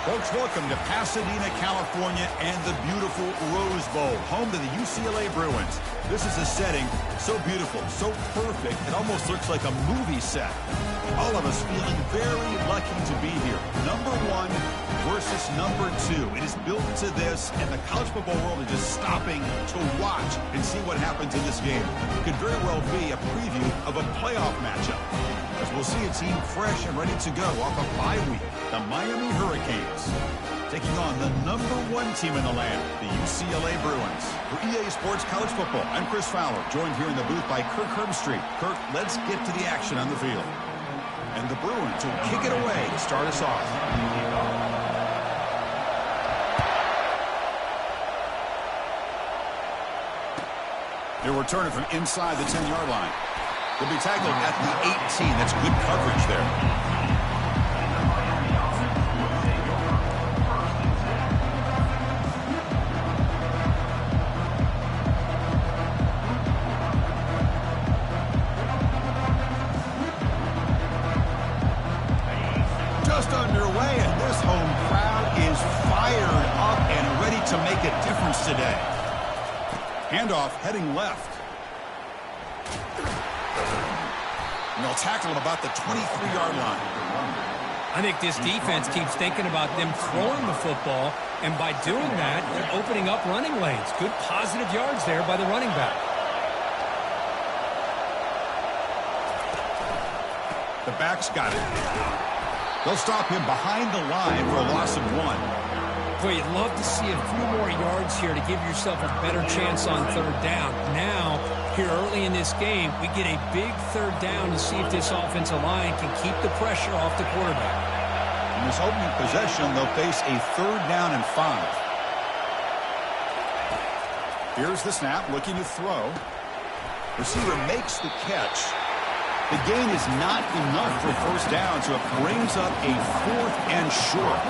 Folks, welcome to Pasadena, California, and the beautiful Rose Bowl, home to the UCLA Bruins. This is a setting so beautiful, so perfect, it almost looks like a movie set. All of us feeling very lucky to be here. Number one versus number two. It is built to this, and the college football world is just stopping to watch and see what happens in this game. It could very well be a preview of a playoff matchup, as we'll see a team fresh and ready to go off a bye week, the Miami Hurricanes, taking on the number one team in the land, the UCLA Bruins. For EA Sports College Football, I'm Chris Fowler, joined here in the booth by Kirk Herbstreit. Kirk, let's get to the action on the field. And the Bruins will kick it away to start us off. They'll return it from inside the 10-yard line. They'll be tackled at the 18. That's good coverage there. Just underway, and this home crowd is fired up and ready to make a difference today. Handoff heading left. And they'll tackle him about the 23-yard line. I think this defense keeps thinking about them throwing the football, and by doing that, they're opening up running lanes. Good positive yards there by the running back. The back's got it. They'll stop him behind the line for a loss of 1. Boy, you'd love to see a few more yards here to give yourself a better chance on third down. Now, here early in this game, we get a big third down to see if this offensive line can keep the pressure off the quarterback. In this opening possession, they'll face a 3rd down and 5. Here's the snap, looking to throw. Receiver makes the catch. The gain is not enough for first down, so it brings up a 4th and short.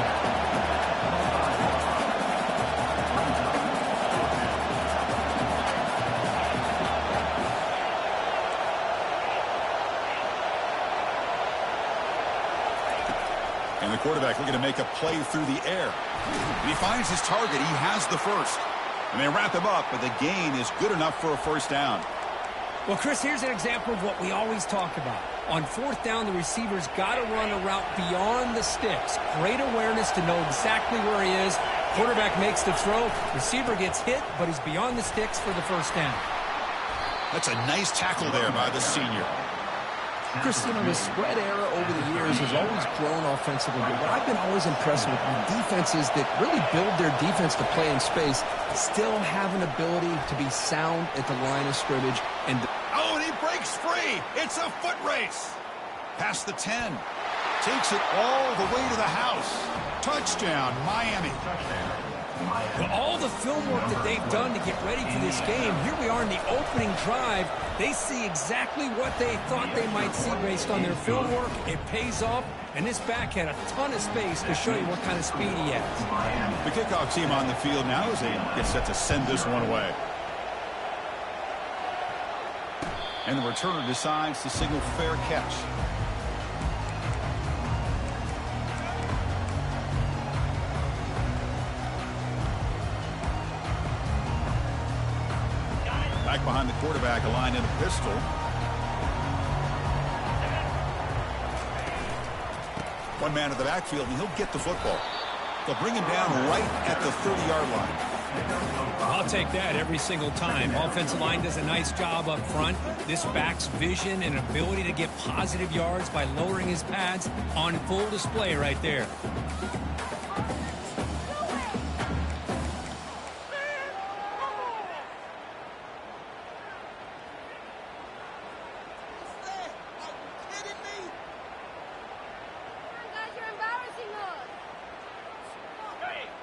And the quarterback looking to make a play through the air. And he finds his target. He has the first. And they wrap him up, but the gain is good enough for a first down. Well, Chris, here's an example of what we always talk about. On 4th down, the receiver's got to run a route beyond the sticks. Great awareness to know exactly where he is. Quarterback makes the throw. Receiver gets hit, but he's beyond the sticks for the first down. That's a nice tackle there by the senior. Chris, you know, the spread era over the years has always grown offensively, but what I've been always impressed with defenses that really build their defense to play in space still have an ability to be sound at the line of scrimmage. And he breaks free. It's a foot race. Past the 10. Takes it all the way to the house. Touchdown, Miami. Well, all the film work that they've done to get ready for this game, here we are in the opening drive. They see exactly what they thought they might see based on their film work. It pays off, and this back had a ton of space to show you what kind of speed he has. The kickoff team on the field now as they get set to send this one away. And the returner decides to signal fair catch. Back behind the quarterback, aligned in a pistol. One man in the backfield, and he'll get the football. They'll bring him down right at the 30-yard line. I'll take that every single time. Offensive line does a nice job up front. This back's vision and ability to get positive yards by lowering his pads on full display right there.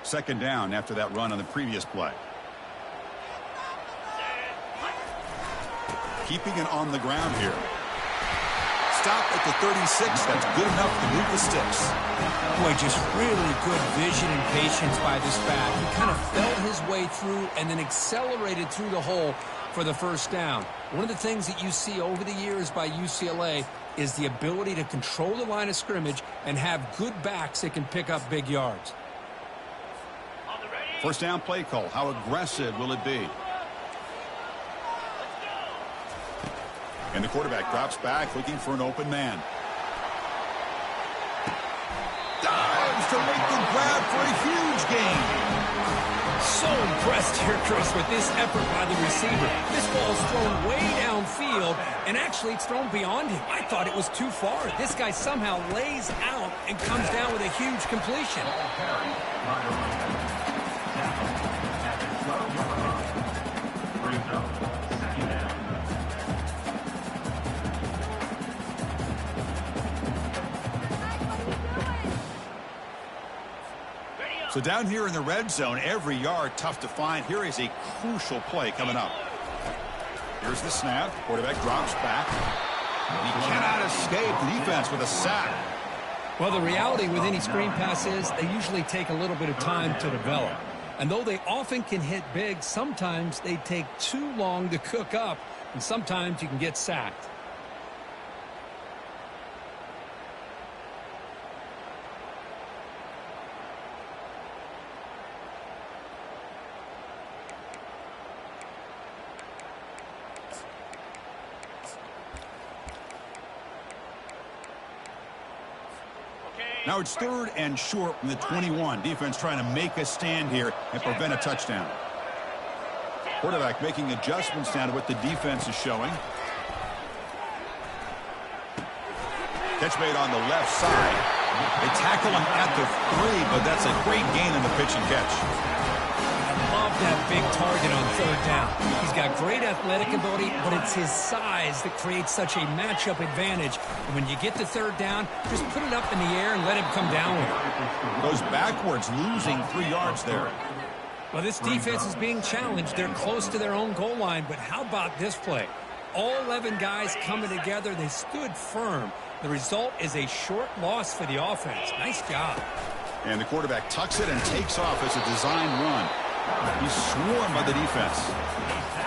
Second down after that run on the previous play. Keeping it on the ground here. Stop at the 36. That's good enough to move the sticks. Boy, just really good vision and patience by this back. He kind of felt his way through and then accelerated through the hole for the first down. One of the things that you see over the years by UCLA is the ability to control the line of scrimmage and have good backs that can pick up big yards. First down play call. How aggressive will it be? And the quarterback drops back looking for an open man. Dives to make the grab for a huge gain. So impressed here, Chris, with this effort by the receiver. This ball's thrown way downfield, and actually it's thrown beyond him. I thought it was too far. This guy somehow lays out and comes down with a huge completion. So down here in the red zone, every yard tough to find. Here is a crucial play coming up. Here's the snap. Quarterback drops back. He cannot escape the defense with a sack. Well, the reality with any screen pass is they usually take a little bit of time to develop. And though they often can hit big, sometimes they take too long to cook up, and sometimes you can get sacked. Now it's 3rd and short from the 21. Defense trying to make a stand here and prevent a touchdown. Quarterback making adjustments down to what the defense is showing. Catch made on the left side. They tackle him at the 3, but that's a great gain in the pitch and catch. That big target on 3rd down. He's got great athletic ability, but it's his size that creates such a matchup advantage. And when you get to 3rd down, just put it up in the air and let him come down with it. Goes backwards, losing 3 yards there. Well, this defense is being challenged. They're close to their own goal line, but how about this play? All 11 guys coming together. They stood firm. The result is a short loss for the offense. Nice job. And the quarterback tucks it and takes off as a design run. He's swarmed by the defense.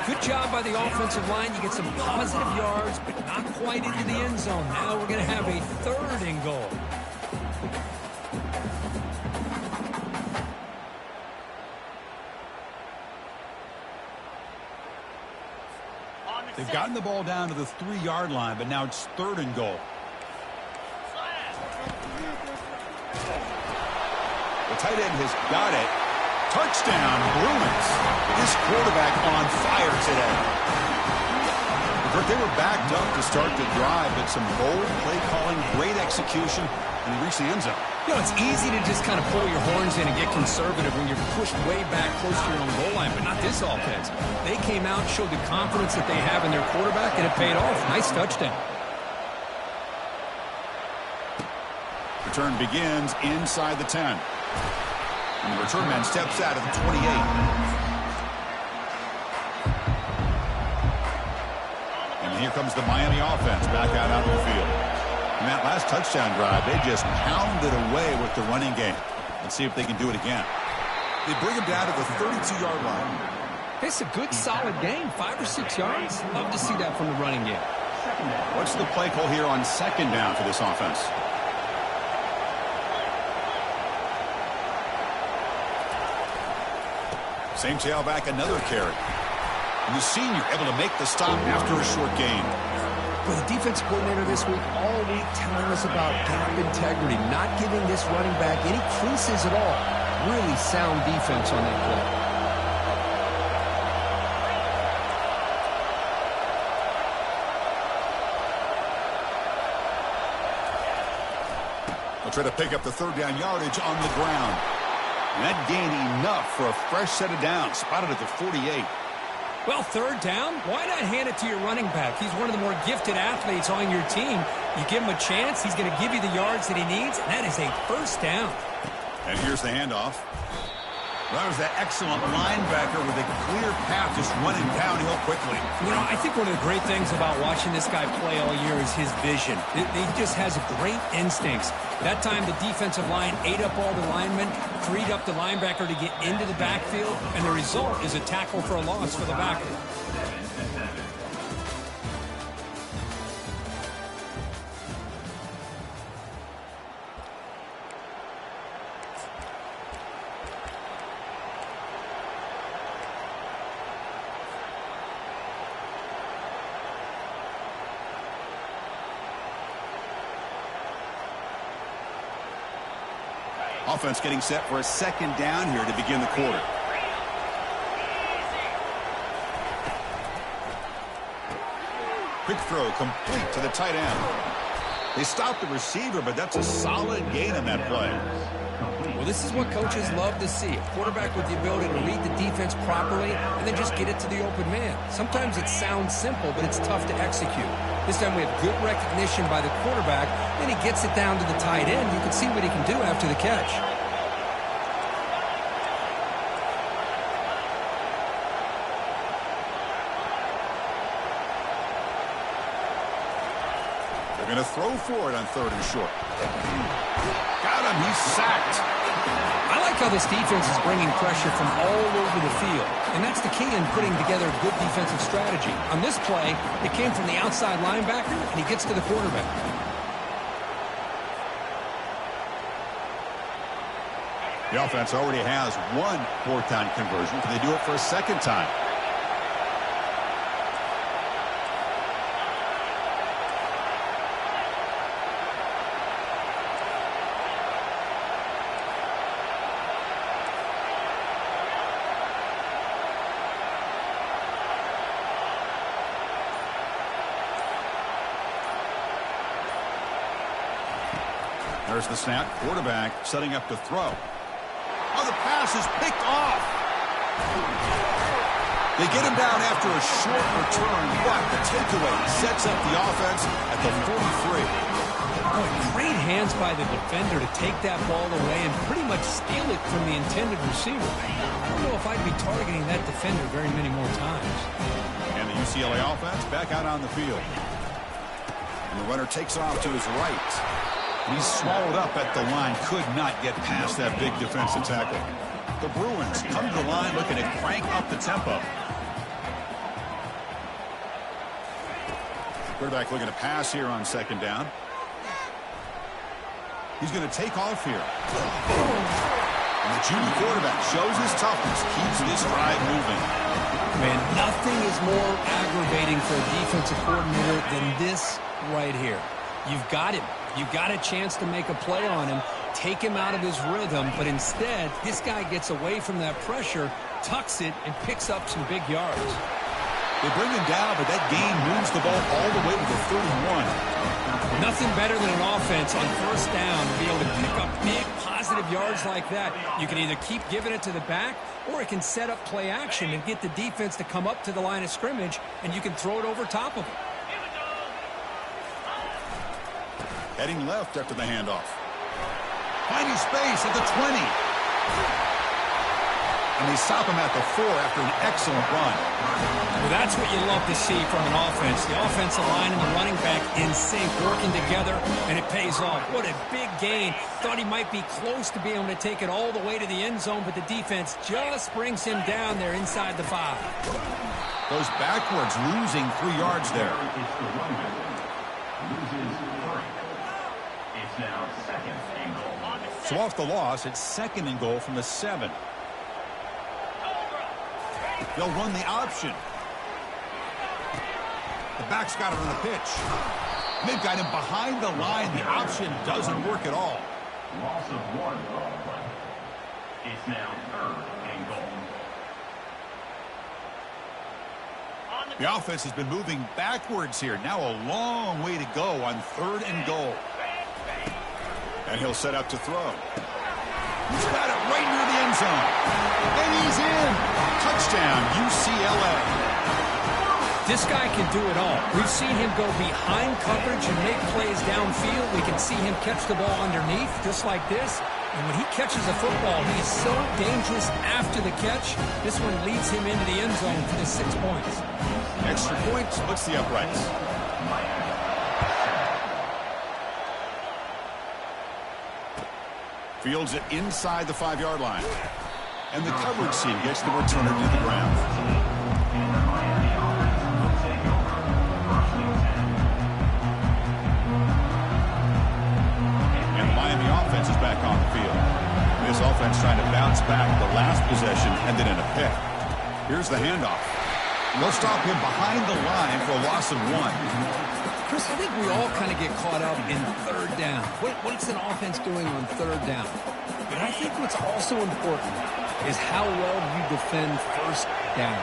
Good job by the offensive line. You get some positive yards, but not quite into the end zone. Now we're going to have a 3rd and goal. They've gotten the ball down to the 3-yard line, but now it's 3rd and goal. The tight end has got it. Touchdown, Bruins. This quarterback on fire today. They were backed up to start the drive, but some bold play calling, great execution, and they reached the end zone. You know, it's easy to just kind of pull your horns in and get conservative when you're pushed way back close to your own goal line, but not this offense. They came out, showed the confidence that they have in their quarterback, and it paid off. Nice touchdown. Return begins inside the 10. And the return man steps out of the 28. And here comes the Miami offense back out onto the field. In that last touchdown drive, they just pounded away with the running game. Let's see if they can do it again. They bring him down to the 32-yard line. It's a good, solid game. 5 or 6 yards. Love to see that from the running game. What's the play call here on 2nd down for this offense? Same tailback, another carry. And the senior able to make the stop after a short gain. Well, the defense coordinator this week all week telling us about gap integrity, not giving this running back any creases at all. Really sound defense on that play. They'll try to pick up the 3rd down yardage on the ground. And that gained enough for a fresh set of downs, spotted at the 48. Well, 3rd down, why not hand it to your running back? He's one of the more gifted athletes on your team. You give him a chance, he's going to give you the yards that he needs, and that is a 1st down. And here's the handoff. That was that excellent linebacker with a clear path just running downhill quickly. You know, I think one of the great things about watching this guy play all year is his vision. He just has great instincts. That time the defensive line ate up all the linemen, freed up the linebacker to get into the backfield, and the result is a tackle for a loss for the backer. Offense getting set for a second down here to begin the quarter. Quick throw complete to the tight end. They stopped the receiver, but that's a solid gain on that play. Well, this is what coaches love to see. A quarterback with the ability to read the defense properly and then just get it to the open man. Sometimes it sounds simple, but it's tough to execute. This time we have good recognition by the quarterback, and he gets it down to the tight end. You can see what he can do after the catch. They're going to throw for it on 3rd and short. Got him. He's sacked. I like how this defense is bringing pressure from all over the field, and that's the key in putting together a good defensive strategy. On this play, it came from the outside linebacker, and he gets to the quarterback. The offense already has one 4th down conversion. Can they do it for a second time? There's the snap. Quarterback setting up to throw. Oh, the pass is picked off. They get him down after a short return, but the takeaway sets up the offense at the 43. Boy, great hands by the defender to take that ball away and pretty much steal it from the intended receiver. I don't know if I'd be targeting that defender very many more times. And the UCLA offense back out on the field. And the runner takes off to his right. He's swallowed up at the line. Could not get past that big defensive tackle. The Bruins come to the line looking to crank up the tempo. Quarterback looking to pass here on 2nd down. He's going to take off here. And the junior quarterback shows his toughness, keeps this drive moving. Man, nothing is more aggravating for a defensive coordinator than this right here. You've got him. You've got a chance to make a play on him, take him out of his rhythm, but instead, this guy gets away from that pressure, tucks it, and picks up some big yards. They bring him down, but that gain moves the ball all the way to the 31. Nothing better than an offense on 1st down to be able to pick up big positive yards like that. You can either keep giving it to the back, or it can set up play action and get the defense to come up to the line of scrimmage, and you can throw it over top of them. Heading left after the handoff. Finding space at the 20. And they stop him at the 4 after an excellent run. Well, that's what you love to see from an offense. The offensive line and the running back in sync, working together, and it pays off. What a big gain. Thought he might be close to being able to take it all the way to the end zone, but the defense just brings him down there inside the 5. Goes backwards, losing 3 yards there. So off the loss, it's 2nd and goal from the 7. They'll run the option. The back's got it on the pitch. They've got him behind the line. The option doesn't work at all. Loss of 1 on the play. It's now 3rd and goal. The offense has been moving backwards here. Now a long way to go on 3rd and goal. And he'll set up to throw. He's got it right near the end zone. And he's in. Touchdown, UCLA. This guy can do it all. We've seen him go behind coverage and make plays downfield. We can see him catch the ball underneath, just like this. And when he catches a football, he is so dangerous after the catch. This one leads him into the end zone for the 6 points. Extra point splits the uprights. Fields it inside the 5-yard line. And the coverage team gets the returner to the ground. And the Miami offense is back on the field. This offense trying to bounce back. The last possession ended in a pick. Here's the handoff. They'll stop him behind the line for a loss of 1. Chris, I think we all kind of get caught up in 3rd down. What's an offense doing on 3rd down? But I think what's also important is how well you defend first down.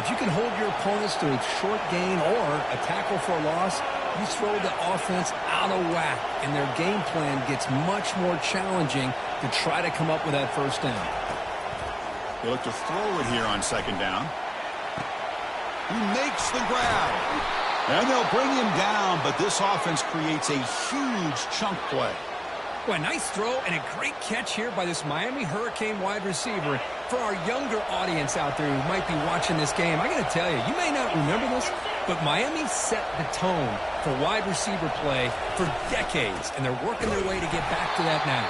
If you can hold your opponents to a short gain or a tackle for a loss, you throw the offense out of whack, and their game plan gets much more challenging to try to come up with that first down. They look to throw it here on second down. He makes the grab. And they'll bring him down, but this offense creates a huge chunk play. Well, a nice throw and a great catch here by this Miami Hurricane wide receiver. For our younger audience out there who might be watching this game, I got to tell you, you may not remember this, but Miami set the tone for wide receiver play for decades, and they're working their way to get back to that now.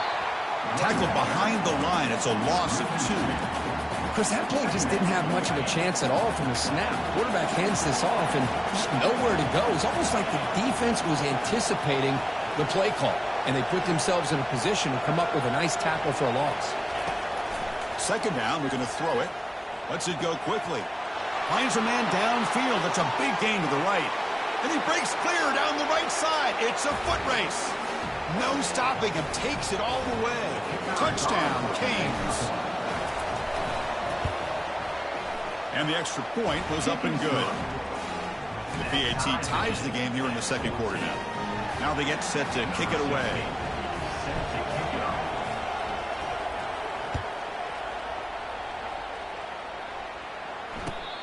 Tackled behind the line. It's a loss of 2. Chris, that play just didn't have much of a chance at all from the snap. Quarterback hands this off and just nowhere to go. It's almost like the defense was anticipating the play call, and they put themselves in a position to come up with a nice tackle for a loss. Second down, we're going to throw it. Lets it go quickly. Finds a man downfield. That's a big gain to the right. And he breaks clear down the right side. It's a foot race. No stopping him. Takes it all the way. Touchdown, Canes. And the extra point was up and good. The PAT ties the game here in the second quarter now. Now they get set to kick it away.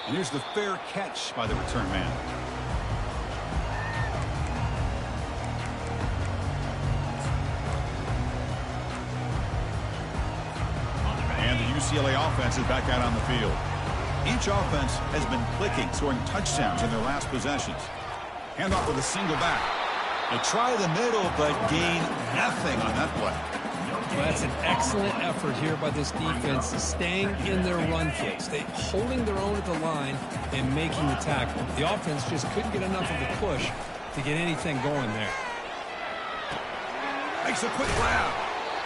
And here's the fair catch by the return man. And the UCLA offense is back out on the field. Each offense has been clicking, scoring touchdowns in their last possessions. Handoff with a single back. They try the middle, but gain nothing on that play. Well, that's an excellent effort here by this defense, staying in their run kicks. They holding their own at the line and making the tackle. The offense just couldn't get enough of a push to get anything going there. Makes a quick grab.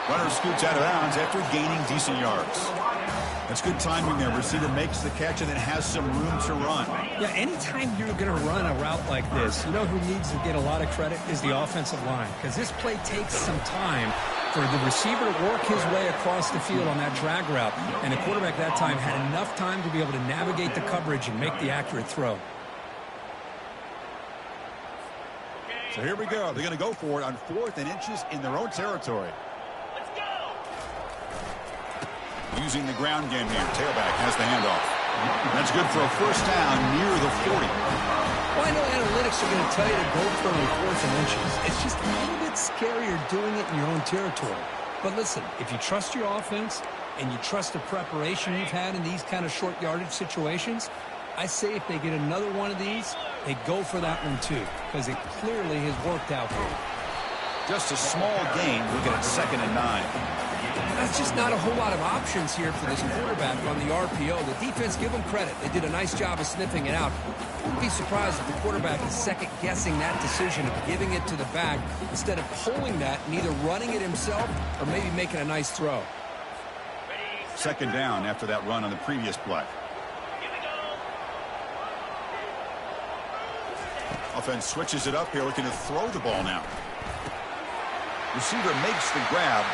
Runner scoots out of bounds after gaining decent yards. That's good timing there. Receiver makes the catch and then has some room to run. Yeah, anytime you're going to run a route like this, you know who needs to get a lot of credit is the offensive line, because this play takes some time for the receiver to work his way across the field on that drag route, and the quarterback that time had enough time to be able to navigate the coverage and make the accurate throw. So here we go. They're going to go for it on 4th and inches in their own territory. Using the ground game here. Tailback has the handoff. That's good for a first down near the 40. Well, I know analytics are going to tell you to go for it on 4th and inches. It's just a little bit scarier doing it in your own territory. But listen, if you trust your offense and you trust the preparation you've had in these kind of short yardage situations, I say if they get another one of these, they go for that one too, because it clearly has worked out for them. Just a small gain. Looking at 2nd and 9. That's just not a whole lot of options here for this quarterback on the RPO. The defense, give them credit. They did a nice job of sniffing it out. Wouldn't be surprised if the quarterback is second-guessing that decision of giving it to the back instead of pulling that and either running it himself or maybe making a nice throw. 2nd down after that run on the previous play. Offense switches it up here, looking to throw the ball now. Receiver makes the grab.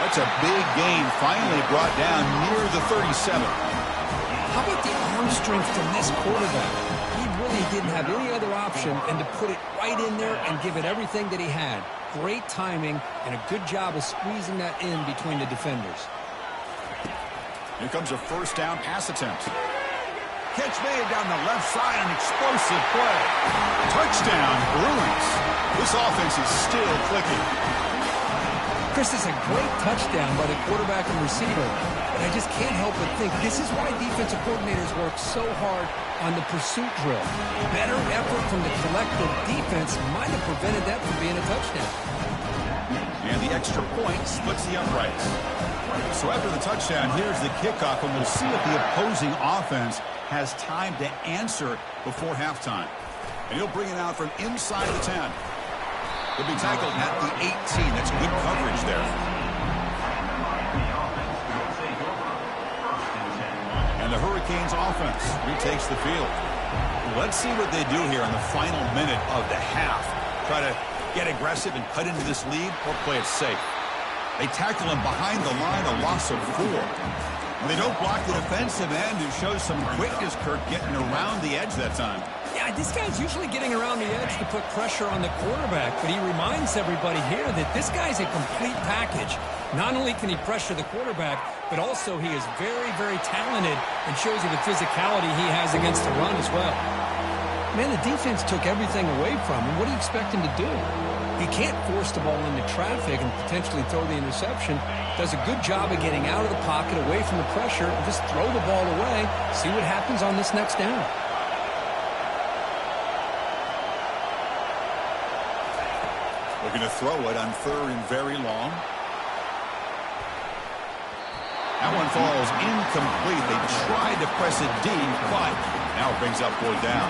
That's a big gain, finally brought down near the 37. How about the arm strength from this quarterback? He really didn't have any other option than to put it right in there and give it everything that he had. Great timing and a good job of squeezing that in between the defenders. Here comes a first down pass attempt. Catch made down the left side, an explosive play. Touchdown, Bruins. This offense is still clicking. Chris, it's a great touchdown by the quarterback and receiver, but I just can't help but think this is why defensive coordinators work so hard on the pursuit drill. Better effort from the collective defense might have prevented that from being a touchdown. And the extra point splits the uprights. So after the touchdown, here's the kickoff, and we'll see if the opposing offense has time to answer before halftime. And he'll bring it out from inside the 10. He'll be tackled at the 18. That's good coverage there. And the Hurricanes offense retakes the field. Let's see what they do here in the final minute of the half. Try to get aggressive and cut into this lead or play it safe. They tackle him behind the line, a loss of 4. When they don't block the defensive end, who shows some quickness, Kirk, getting around the edge that time. Yeah, this guy's usually getting around the edge to put pressure on the quarterback, but he reminds everybody here that this guy's a complete package. Not only can he pressure the quarterback, but also he is very, very talented and shows you the physicality he has against the run as well. Man, the defense took everything away from him. What do you expect him to do? He can't force the ball into traffic and potentially throw the interception. Does a good job of getting out of the pocket, away from the pressure, and just throw the ball away. See what happens on this next down. Looking to throw it on 3rd and very long. That one falls incomplete. They tried to press it deep, but now it brings up 4th down.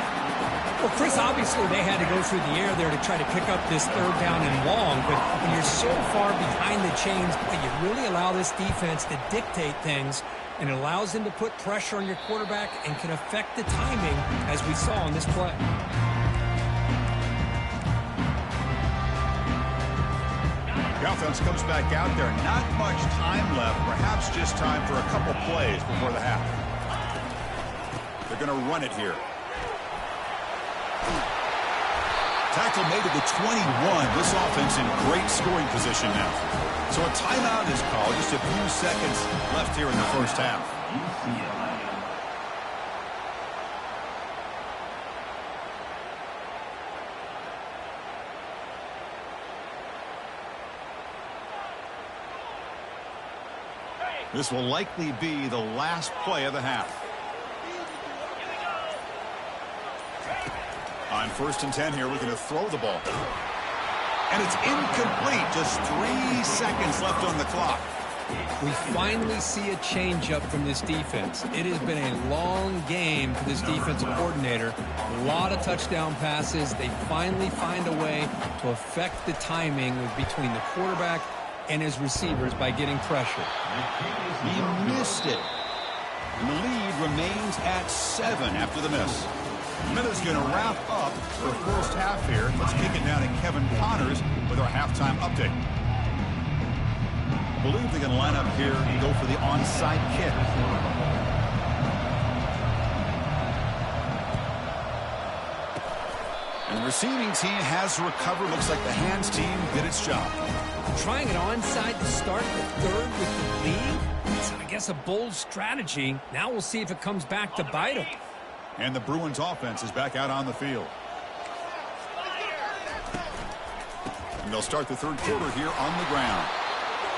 Well, Chris, obviously they had to go through the air there to try to pick up this 3rd down and long, but when you're so far behind the chains, you really allow this defense to dictate things, and it allows them to put pressure on your quarterback and can affect the timing, as we saw on this play. The offense comes back out there. Not much time left, perhaps just time for a couple plays before the half. They're going to run it here. Tackle made at the 21. This offense in great scoring position now. So a timeout is called. Just a few seconds left here in the first half. UCLA. This will likely be the last play of the half. On 1st and 10 here, we're going to throw the ball. And it's incomplete. Just 3 seconds left on the clock. We finally see a change-up from this defense. It has been a long game for this defensive coordinator. A lot of touchdown passes. They finally find a way to affect the timing between the quarterback and his receivers by getting pressure. He missed it. And the lead remains at 7 after the miss. Minute's going to wrap up the first half here. Let's kick it down to Kevin Connors with our halftime update. I believe they're going to line up here and go for the onside kick. And the receiving team has recovered. Looks like the hands team did its job. Trying it onside to start the 3rd with the lead. It's, I guess, a bold strategy. Now we'll see if it comes back to bite them. And the Bruins offense is back out on the field. And they'll start the 3rd quarter here on the ground.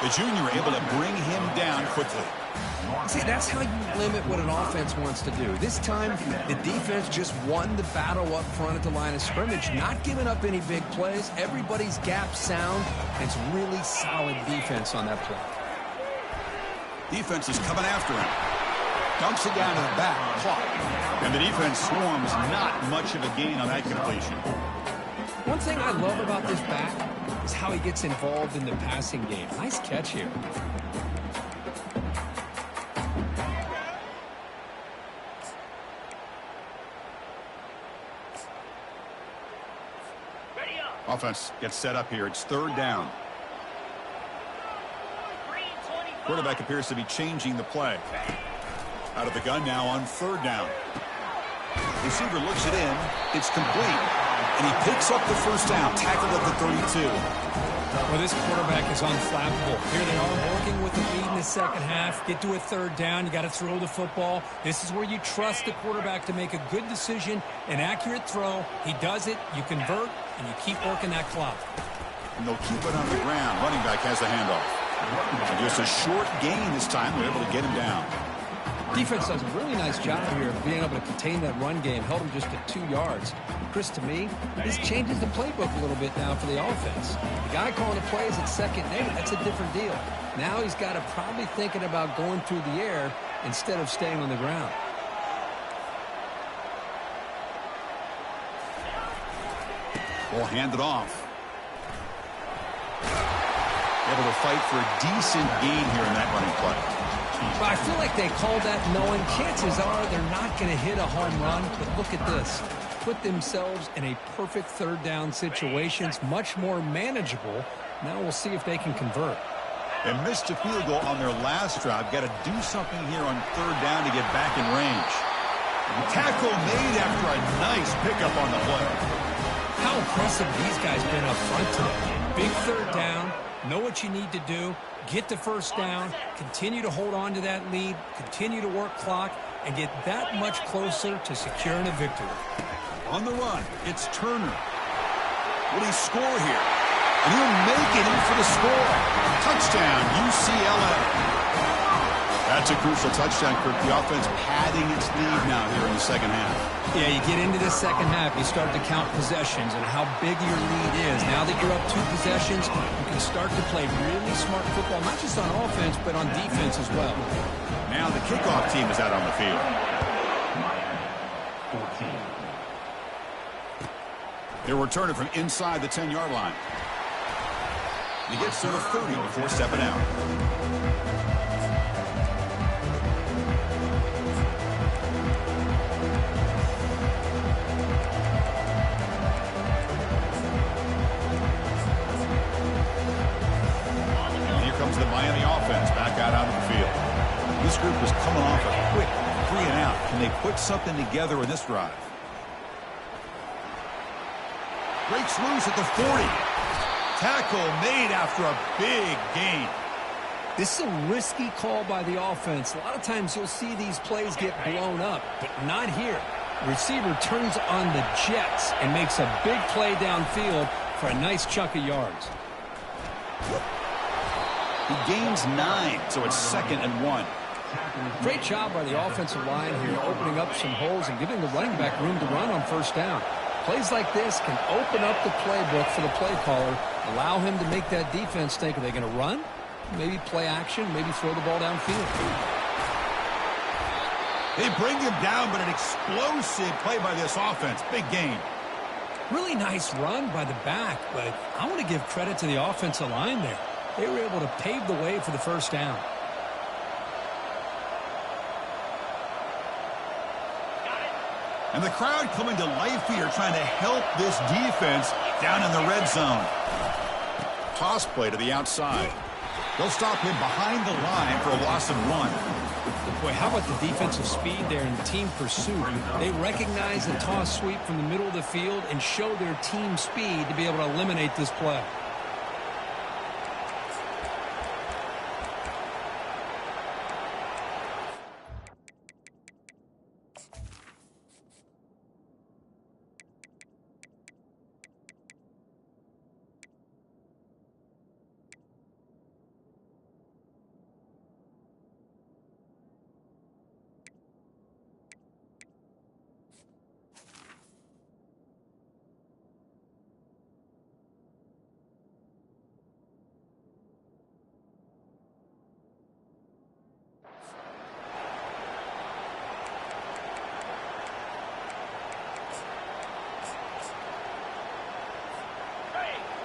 The junior able to bring him down quickly. See, that's how you limit what an offense wants to do. This time, the defense just won the battle up front at the line of scrimmage, not giving up any big plays. Everybody's gap sound. It's really solid defense on that play. Defense is coming after him. Dumps it down to the back. Caught. And the defense swarms. Not much of a gain on that completion. One thing I love about this back is how he gets involved in the passing game. Nice catch here. Offense gets set up here. It's 3rd down. Quarterback appears to be changing the play. Out of the gun now on 3rd down. Receiver looks it in. It's complete. And he picks up the first down. Tackled at the 32. Well, this quarterback is unflappable. Here they are working with the lead in the second half. Get to a 3rd down. You got to throw the football. This is where you trust the quarterback to make a good decision, an accurate throw. He does it. You convert, and you keep working that clock. And they'll keep it on the ground. Running back has the handoff. And just a short gain this time. They're able to get him down. Defense does a really nice job here of being able to contain that run game. Held him just at 2 yards. Chris, to me, this changes the playbook a little bit now for the offense. The guy calling the plays at 2nd and 8, that's a different deal. Now he's got to probably thinking about going through the air instead of staying on the ground. Ball handed off. Able to fight for a decent gain here in that running play. But I feel like they called that knowing chances are they're not going to hit a home run. But look at this. Put themselves in a perfect 3rd down situation. It's much more manageable. Now we'll see if they can convert. They missed a field goal on their last drive. Got to do something here on third down to get back in range. Tackle made after a nice pickup on the play. How impressive these guys been up front today. Big third down. Know what you need to do. Get the first down. Continue to hold on to that lead. Continue to work clock. And get that much closer to securing a victory. On the run, it's Turner. Will he score here? And he'll make it in for the score. Touchdown, UCLA. That's a crucial touchdown, Kirk. The offense padding its lead now here in the second half. Yeah, you get into the second half, you start to count possessions and how big your lead is. Now that you're up 2 possessions, you can start to play really smart football, not just on offense, but on defense as well. Now the kickoff team is out on the field. 14. They're returning from inside the 10-yard line. He gets to the 30 before stepping out. And here comes the Miami offense back out onto the field. This group is coming off a quick 3-and-out. Can they put something together in this drive? Breaks loose at the 40. Tackle made after a big gain. This is a risky call by the offense. A lot of times you'll see these plays get blown up, but not here. Receiver turns on the jets and makes a big play downfield for a nice chunk of yards. He gains 9, so it's 2nd and 1. Great job by the offensive line here, opening up some holes and giving the running back room to run on first down. Plays like this can open up the playbook for the play caller, allow him to make that defense think, are they going to run? Maybe play action, maybe throw the ball downfield. They bring him down, but an explosive play by this offense. Big gain. Really nice run by the back, but I want to give credit to the offensive line there. They were able to pave the way for the first down. And the crowd coming to life here, trying to help this defense down in the red zone. Toss play to the outside. They'll stop him behind the line for a loss of 1. Boy, how about the defensive speed there in team pursuit? They recognize the toss sweep from the middle of the field and show their team speed to be able to eliminate this play.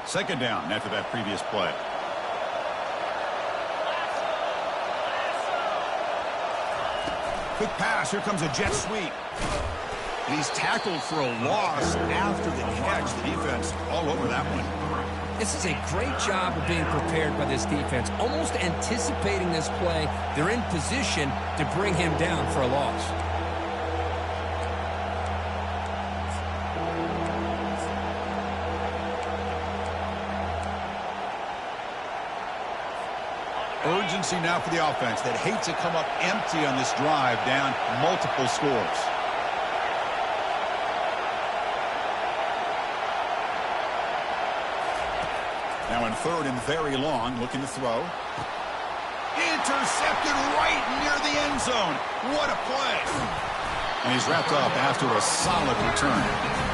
Second down after that previous play. Quick pass. Here comes a jet sweep. And he's tackled for a loss after the catch. The defense all over that one. This is a great job of being prepared by this defense. Almost anticipating this play, they're in position to bring him down for a loss. Urgency now for the offense that hate to come up empty on this drive, down multiple scores. Now in 3rd and very long, looking to throw. Intercepted right near the end zone. What a play. And he's wrapped up after a solid return.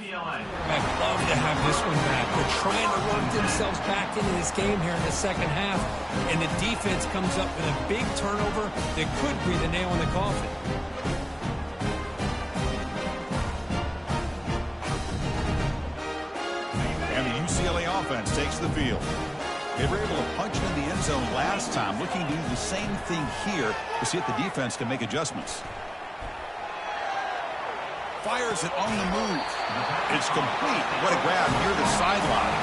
UCLA. I'd love to have this one back. They're trying to work themselves back into this game here in the second half, and the defense comes up with a big turnover that could be the nail in the coffin. And the UCLA offense takes the field. They were able to punch it in the end zone last time, looking to do the same thing here to see if the defense can make adjustments. Fires it on the move. It's complete. What a grab near the sideline.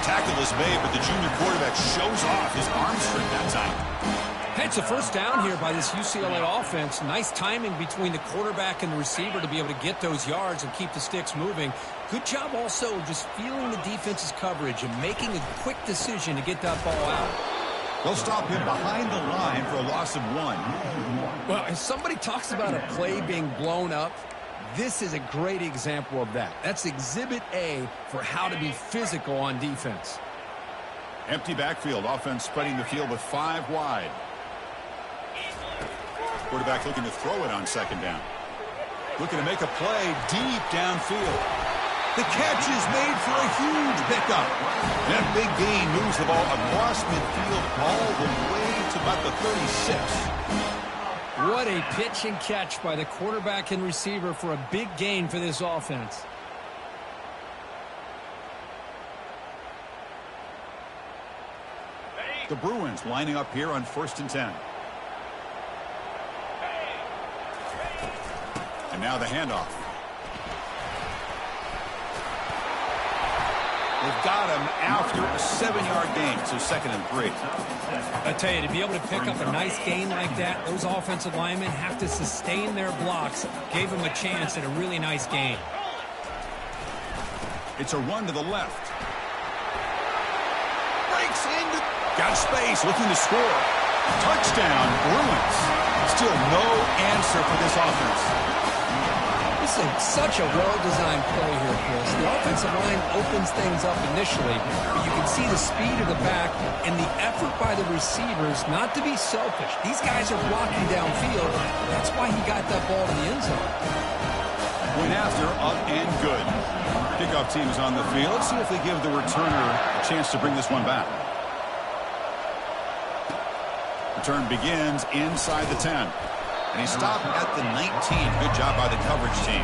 Tackle is made, but the junior quarterback shows off his arm strength that time. Hey, it's a first down here by this UCLA offense. Nice timing between the quarterback and the receiver to be able to get those yards and keep the sticks moving. Good job also just feeling the defense's coverage and making a quick decision to get that ball out. They'll stop him behind the line for a loss of 1. Well, if somebody talks about a play being blown up, this is a great example of that. That's Exhibit A for how to be physical on defense. Empty backfield. Offense spreading the field with 5 wide. Quarterback looking to throw it on second down. Looking to make a play deep downfield. The catch is made for a huge pickup. That big gain moves the ball across midfield all the way to about the 36. What a pitch and catch by the quarterback and receiver for a big gain for this offense. The Bruins lining up here on 1st and 10. And now the handoff. They've got him after a 7-yard gain, so 2nd and 3. I tell you, to be able to pick up a nice gain like that, those offensive linemen have to sustain their blocks. Gave them a chance at a really nice gain. It's a run to the left. Breaks into... Got space, looking to score. Touchdown, Bruins. Still no answer for this offense. This is such a well-designed play here, Chris. The offensive line opens things up initially, but you can see the speed of the back and the effort by the receivers not to be selfish. These guys are blocking downfield. That's why he got that ball to the end zone. Went after, up and good. Kickoff team is on the field. Let's see if they give the returner a chance to bring this one back. Return begins inside the 10. And he stopped at the 19. Good job by the coverage team.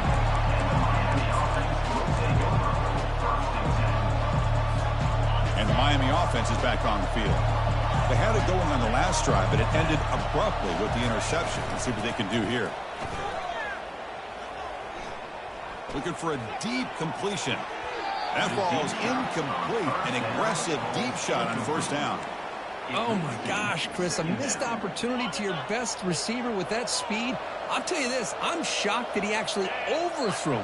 And the Miami offense is back on the field. They had it going on the last drive, but it ended abruptly with the interception. Let's see what they can do here. Looking for a deep completion. That ball is incomplete. An aggressive deep shot on 1st down. Oh, my gosh, Chris, a missed opportunity to your best receiver with that speed. I'll tell you this, I'm shocked that he actually overthrew.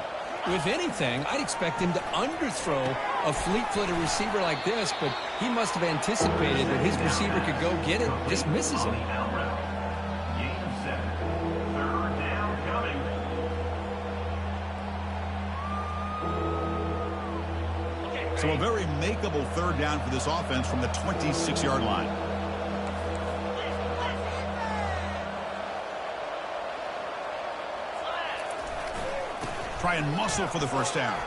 If anything, I'd expect him to underthrow a fleet-footed receiver like this, but he must have anticipated that his receiver could go get it, just misses it. Game 7. 3rd down coming. So a very makeable 3rd down for this offense from the 26-yard line. Try and muscle for the 1st down.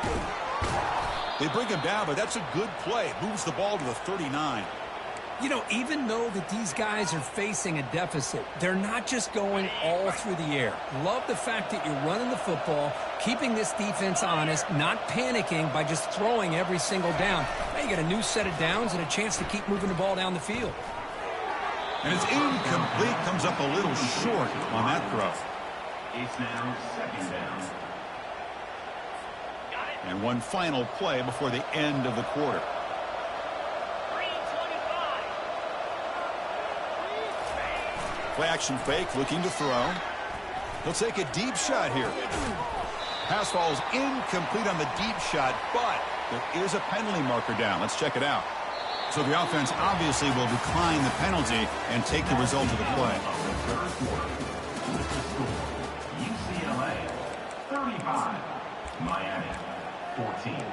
They bring him down, but that's a good play. Moves the ball to the 39. You know, even though that these guys are facing a deficit, they're not just going all through the air. Love the fact that you're running the football, keeping this defense honest, not panicking by just throwing every single down. Now you got a new set of downs and a chance to keep moving the ball down the field. And it's incomplete, comes up a little short on that throw. It's now 2nd down. And one final play before the end of the quarter. Play action fake, looking to throw. He'll take a deep shot here. Pass falls incomplete on the deep shot, but there is a penalty marker down. Let's check it out. So the offense obviously will decline the penalty and take the result of the play. UCLA 35, Miami 14.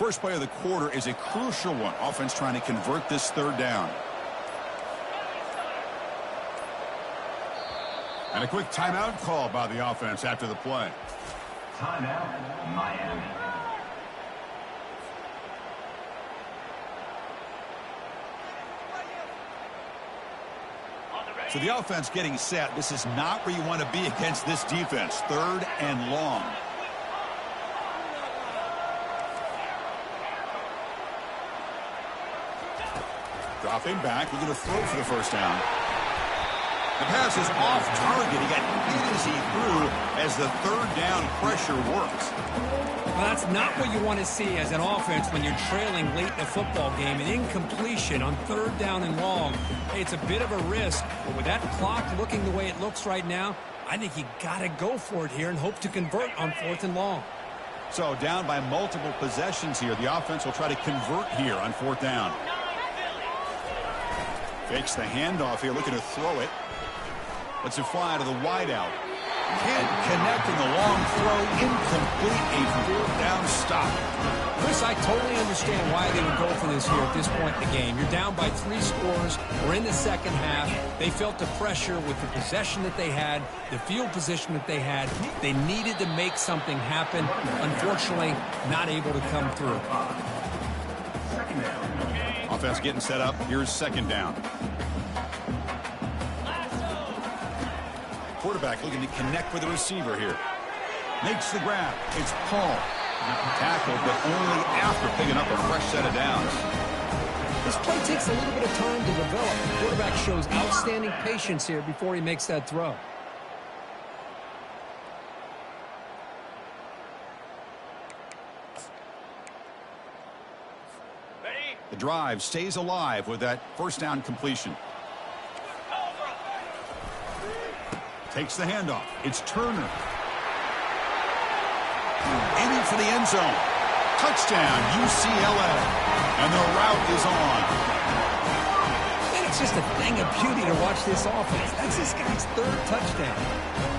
first play of the quarter is a crucial one. Offense trying to convert this third down. And a quick timeout call by the offense after the play. Timeout, Miami. So the offense getting set. This is not where you want to be against this defense. Third and long. Dropping back, looking to throw for the first down. The pass is off target. He got hit as he threw as the third down pressure works. Well, that's not what you want to see as an offense when you're trailing late in a football game. An incompletion on third down and long. Hey, it's a bit of a risk, but with that clock looking the way it looks right now, I think you got to go for it here and hope to convert on 4th and long. So down by multiple possessions here. The offense will try to convert here on 4th down. Fakes the handoff here, looking to throw it. Lets it fly to the wideout. Can't connect in the long throw. Incomplete. A 4th down stop. Chris, I totally understand why they would go for this here at this point in the game. You're down by 3 scores. We're in the second half. They felt the pressure with the possession that they had, the field position that they had. They needed to make something happen. Unfortunately, not able to come through. Offense getting set up. Here's 2nd down. Quarterback looking to connect with the receiver here. Makes the grab. It's Paul. Tackled, but only after picking up a fresh set of downs. This play takes a little bit of time to develop. The quarterback shows outstanding patience here before he makes that throw. The drive stays alive with that first down completion. Takes the handoff. It's Turner. Aiming for the end zone. Touchdown, UCLA. And the route is on. And it's just a thing of beauty to watch this offense. That's this guy's 3rd touchdown.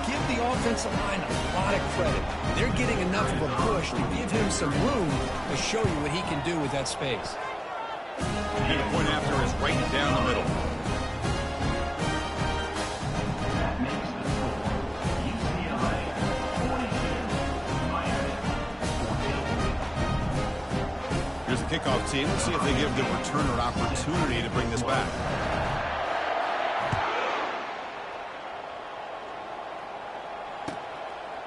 Give the offensive line a lot of credit. They're getting enough of a push to give him some room to show you what he can do with that space. And the point after is right down the middle. That makes the score UCLA 42, Miami 14. Here's the kickoff team. Let's see if they give the returner an opportunity to bring this back.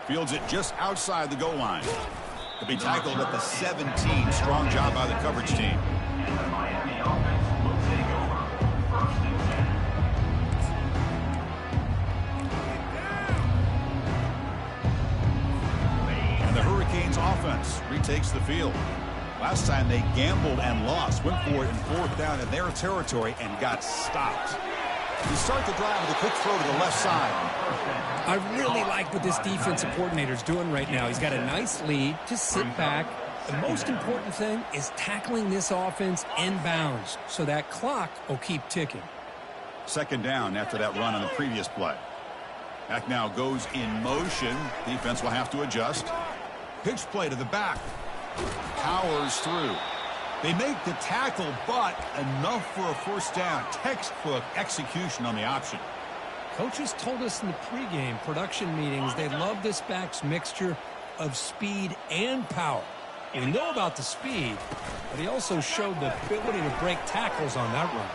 Fields it just outside the goal line. To be tackled at the 17. Strong job by the coverage team. And the Miami offense will take over 1st and 10. And the Hurricanes offense retakes the field. Last time they gambled and lost. Went for it in 4th down in their territory and got stopped. You start the drive with a quick throw to the left side. I really like what this defensive coordinator is doing right now. He's got a nice lead. Just sit back. The most important thing is tackling this offense inbounds so that clock will keep ticking. 2nd down after that run on the previous play. Back now goes in motion. Defense will have to adjust. Pitch play to the back. Powers through. They make the tackle, but enough for a 1st down. Textbook execution on the option. Coaches told us in the pregame production meetings they love this back's mixture of speed and power. We know about the speed, but he also showed the ability to break tackles on that run.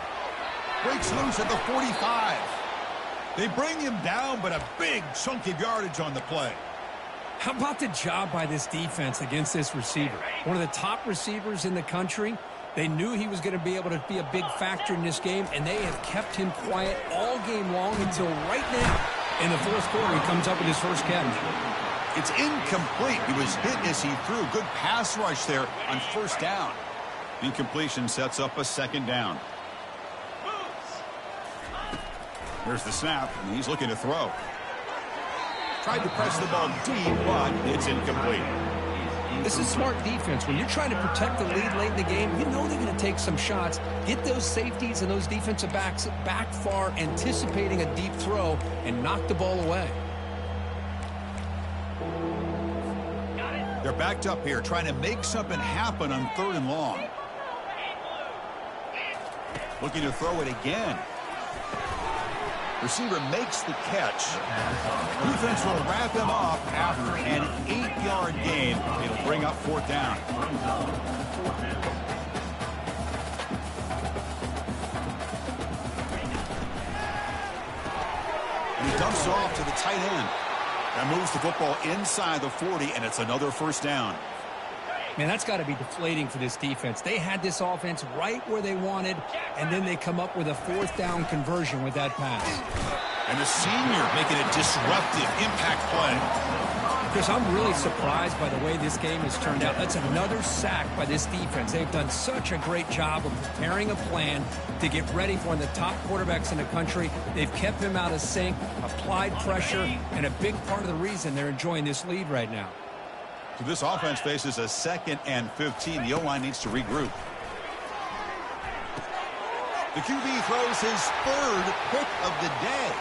Breaks loose at the 45. They bring him down, but a big chunk of yardage on the play. How about the job by this defense against this receiver? One of the top receivers in the country. They knew he was going to be able to be a big factor in this game, and they have kept him quiet all game long until right now. In the 4th quarter, he comes up with his first catch. It's incomplete. He was hit as he threw. Good pass rush there on 1st down. Incompletion sets up a 2nd down. Here's the snap, and he's looking to throw. Tried to press the ball deep, but it's incomplete. This is smart defense. When you're trying to protect the lead late in the game, you know they're going to take some shots. Get those safeties and those defensive backs back far, anticipating a deep throw, and knock the ball away. They're backed up here, trying to make something happen on 3rd and long. Looking to throw it again. Receiver makes the catch. Defense will wrap him up after an 8-yard gain. It'll bring up 4th down. And he dumps it off to the tight end. That moves the football inside the 40, and it's another 1st down. Man, that's got to be deflating for this defense. They had this offense right where they wanted, and then they come up with a 4th down conversion with that pass. And the senior making a disruptive impact play. Chris, I'm really surprised by the way this game has turned out. That's another sack by this defense. They've done such a great job of preparing a plan to get ready for one of the top quarterbacks in the country. They've kept him out of sync, applied pressure, and a big part of the reason they're enjoying this lead right now. So this offense faces a 2nd and 15. The O-line needs to regroup. The QB throws his 3rd pick of the day.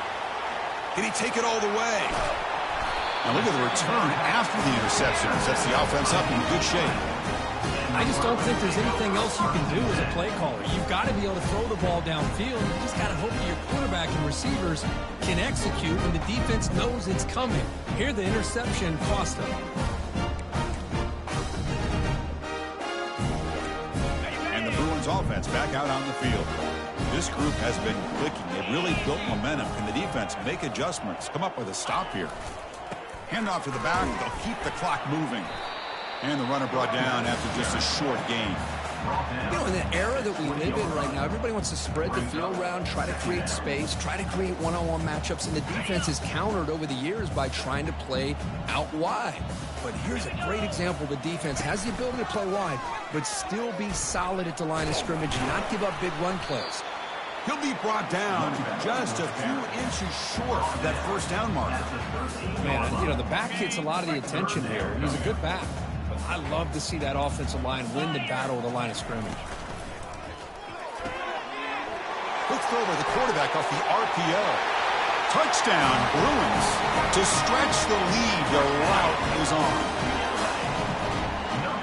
Can he take it all the way? Now look at the return after the interception. Sets the offense up in good shape. I just don't think there's anything else you can do as a play caller. You've got to be able to throw the ball downfield. You just got to hope that your quarterback and receivers can execute when the defense knows it's coming. Here the interception cost them. Offense back out on the field. This group has been clicking. They've really built momentum. Can the defense make adjustments? Come up with a stop here. Handoff to the back. They'll keep the clock moving. And the runner brought down after just a short gain. You know, in the era that we live in right now, everybody wants to spread the field around, try to create space, try to create one-on-one matchups, and the defense is countered over the years by trying to play out wide. But here's a great example. The defense has the ability to play wide, but still be solid at the line of scrimmage and not give up big run plays. He'll be brought down just a few inches short of that 1st down marker. Man, you know, the back gets a lot of the attention here. He's a good back. But I love to see that offensive line win the battle with the line of scrimmage. Quick throw by the quarterback off the RPO. Touchdown, Bruins. To stretch the lead, the route is on.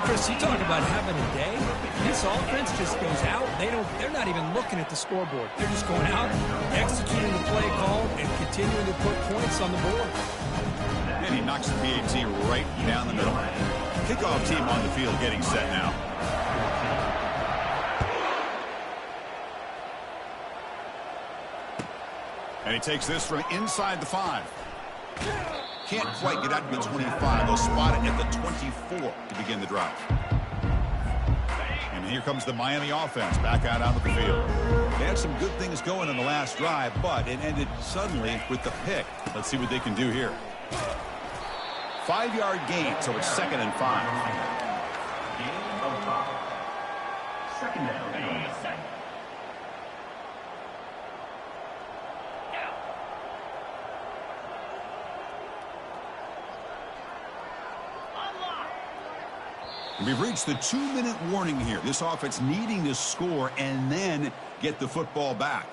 Chris, you talk about having a day. This offense just goes out. They're not even looking at the scoreboard. They're just going out, executing the play call, and continuing to put points on the board. And he knocks the PAT right down the middle. Kickoff team on the field getting set now. And he takes this from inside the 5. Can't quite get out to the 25. They'll spot it at the 24 to begin the drive. And here comes the Miami offense back out onto the field. They had some good things going in the last drive, but it ended suddenly with the pick. Let's see what they can do here. 5-yard gain, so it's 2nd and 5. Gain of 5. 2nd down. We've reached the 2-minute warning here. This offense needing to score and then get the football back.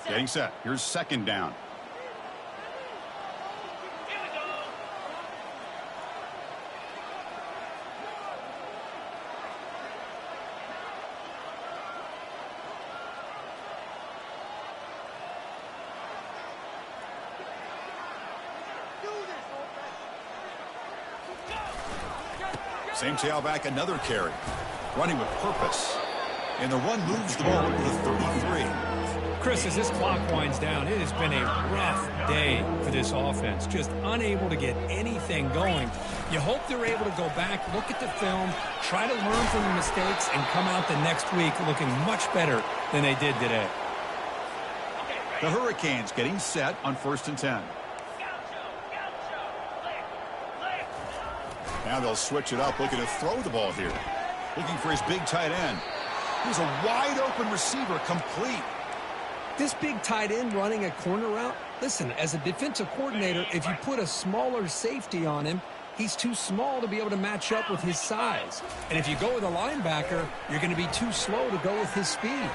Getting set. Here's 2nd down. Same tailback, another carry. Running with purpose. And the run moves the ball to the 33. Chris, as this clock winds down, it has been a rough day for this offense. Just unable to get anything going. You hope they're able to go back, look at the film, try to learn from the mistakes, and come out the next week looking much better than they did today. The Hurricanes getting set on 1st and 10. Now they'll switch it up, looking to throw the ball here. Looking for his big tight end. Here's a wide-open receiver, complete. This big tight end running a corner route, listen, as a defensive coordinator, if you put a smaller safety on him, he's too small to be able to match up with his size. And if you go with a linebacker, you're going to be too slow to go with his speed.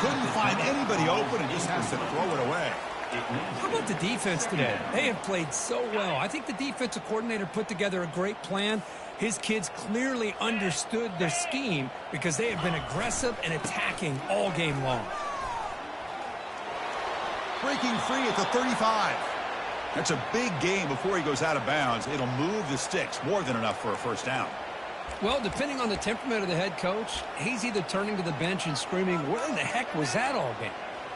Couldn't find anybody open and just has to throw it away. How about the defense today? They have played so well. I think the defensive coordinator put together a great plan. His kids clearly understood their scheme because they have been aggressive and attacking all game long. Breaking free at the 35. That's a big gain before he goes out of bounds. It'll move the sticks, more than enough for a first down. Well, depending on the temperament of the head coach, he's either turning to the bench and screaming, where in the heck was that all game?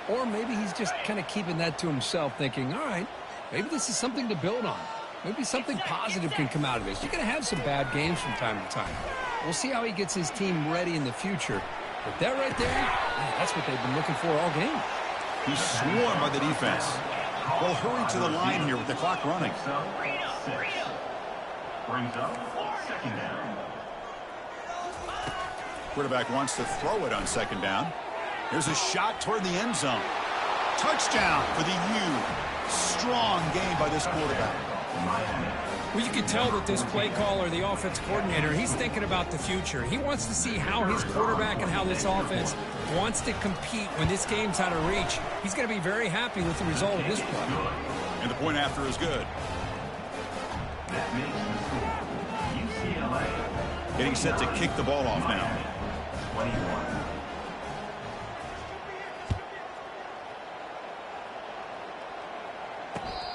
Or maybe he's just kind of keeping that to himself, thinking, all right, maybe this is something to build on. Maybe something positive can come out of this. You're going to have some bad games from time to time. We'll see how he gets his team ready in the future. But that right there, man, that's what they've been looking for all game. He's swarmed by the defense. Well, hurry to the line here with the clock running. Brings up second down. Quarterback wants to throw it on second down. Here's a shot toward the end zone. Touchdown for the U. Strong game by this quarterback. Well, you can tell that this play caller, the offense coordinator, he's thinking about the future. He wants to see how his quarterback and how this offense wants to compete when this game's out of reach. He's going to be very happy with the result of this play. And the point after is good. That makes the score UCLA. Getting set to kick the ball off now. 21.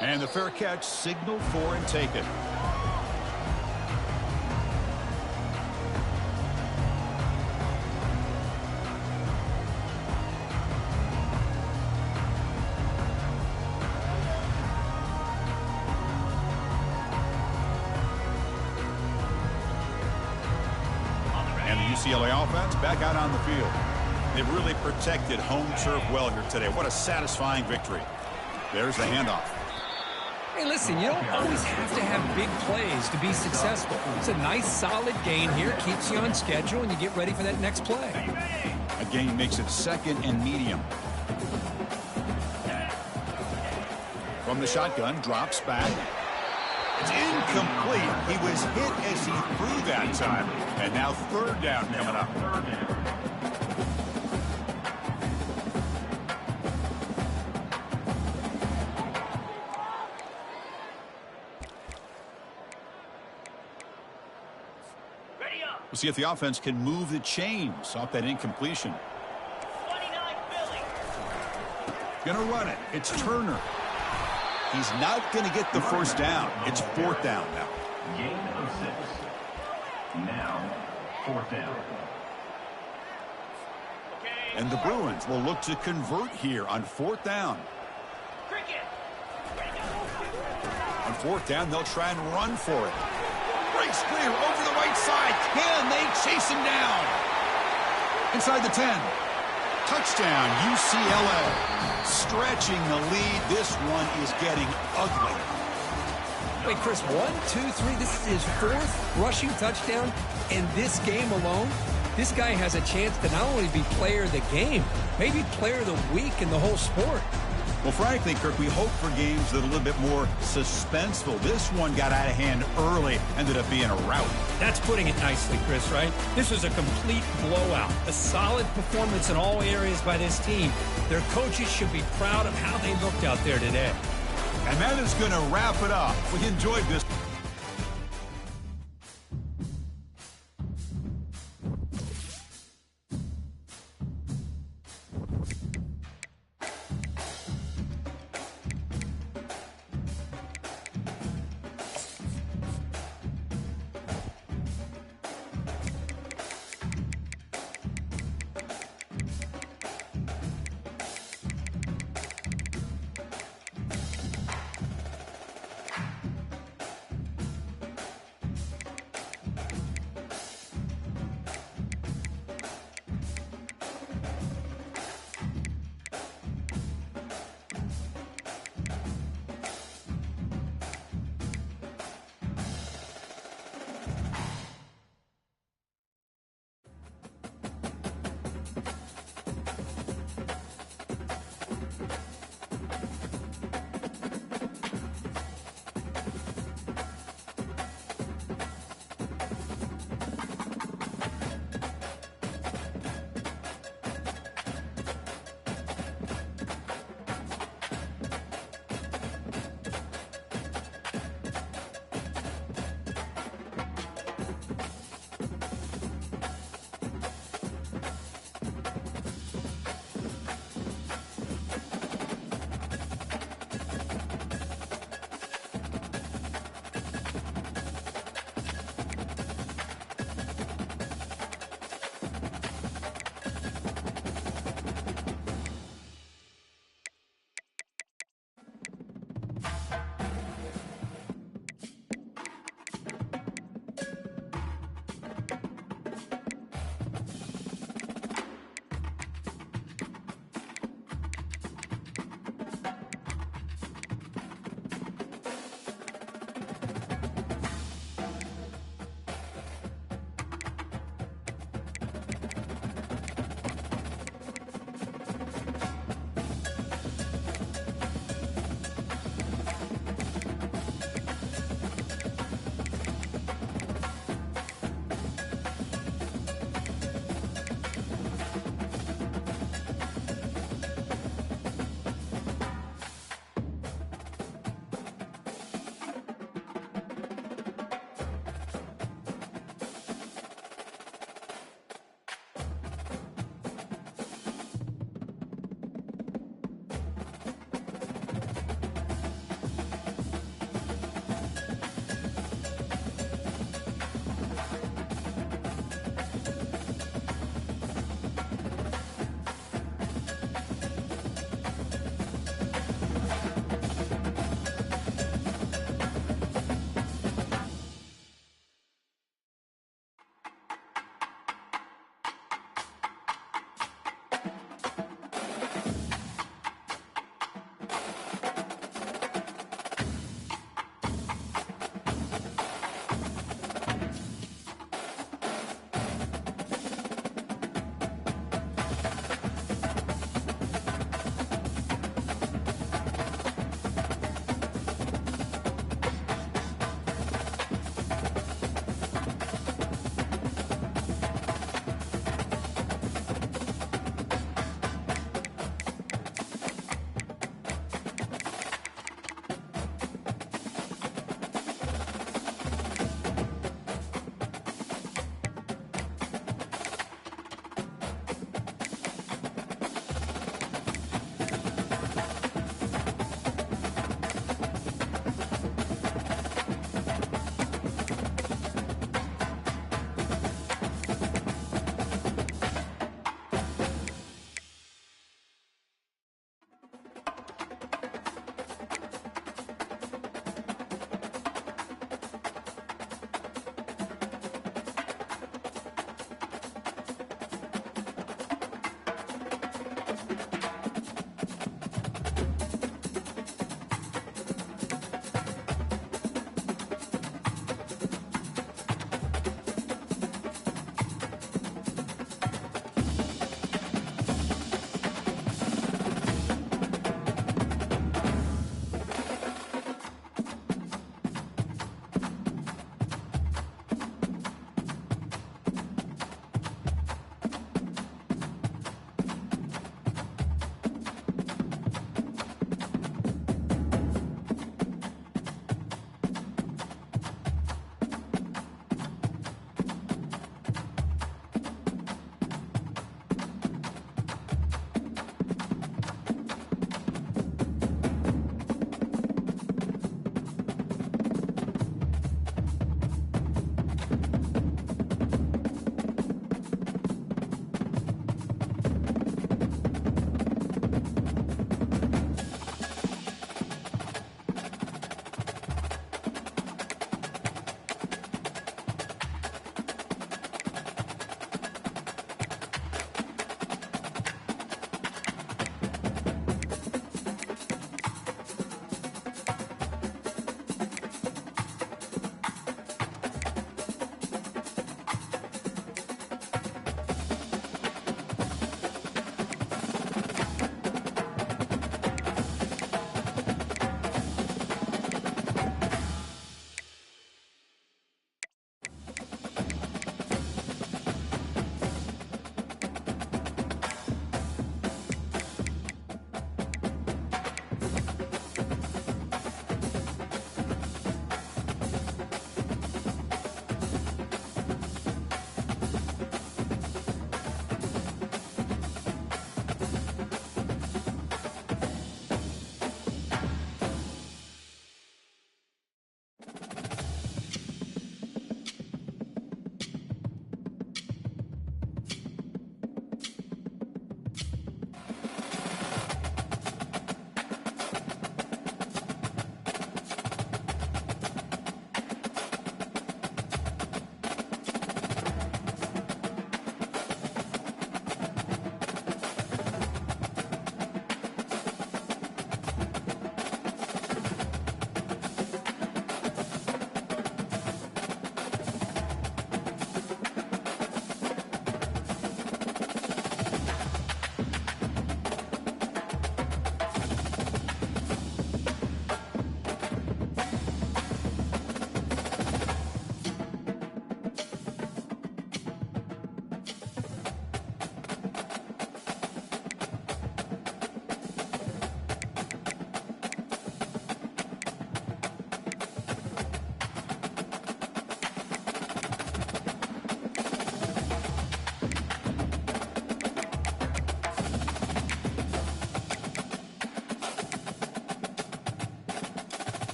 And the fair catch, signal for and take it. And the UCLA offense back out on the field. They've really protected home turf well here today. What a satisfying victory. There's the handoff. Hey, listen, you don't always have to have big plays to be successful. It's a nice, solid gain here, keeps you on schedule, and you get ready for that next play. A gain makes it second and medium. From the shotgun, drops back. It's incomplete. He was hit as he threw that time. And now third down coming up. We'll see if the offense can move the chains off that incompletion. 29 Philly. Gonna run it. It's Turner. He's not gonna get the first down. It's fourth down now. Gain of 6. Now, fourth down. And the Bruins will look to convert here on fourth down. Cricket. On fourth down, they'll try and run for it. Breaks clear over the right side. Can they chase him down? Inside the 10. Touchdown, UCLA. Stretching the lead. This one is getting ugly. Wait, Chris, 1, 2, 3. This is his fourth rushing touchdown in this game alone. This guy has a chance to not only be player of the game, maybe player of the week in the whole sport. Well, frankly, Kirk, we hope for games that are a little bit more suspenseful. This one got out of hand early, ended up being a rout. That's putting it nicely, Chris, right? This was a complete blowout. A solid performance in all areas by this team. Their coaches should be proud of how they looked out there today. And that is going to wrap it up. We enjoyed this.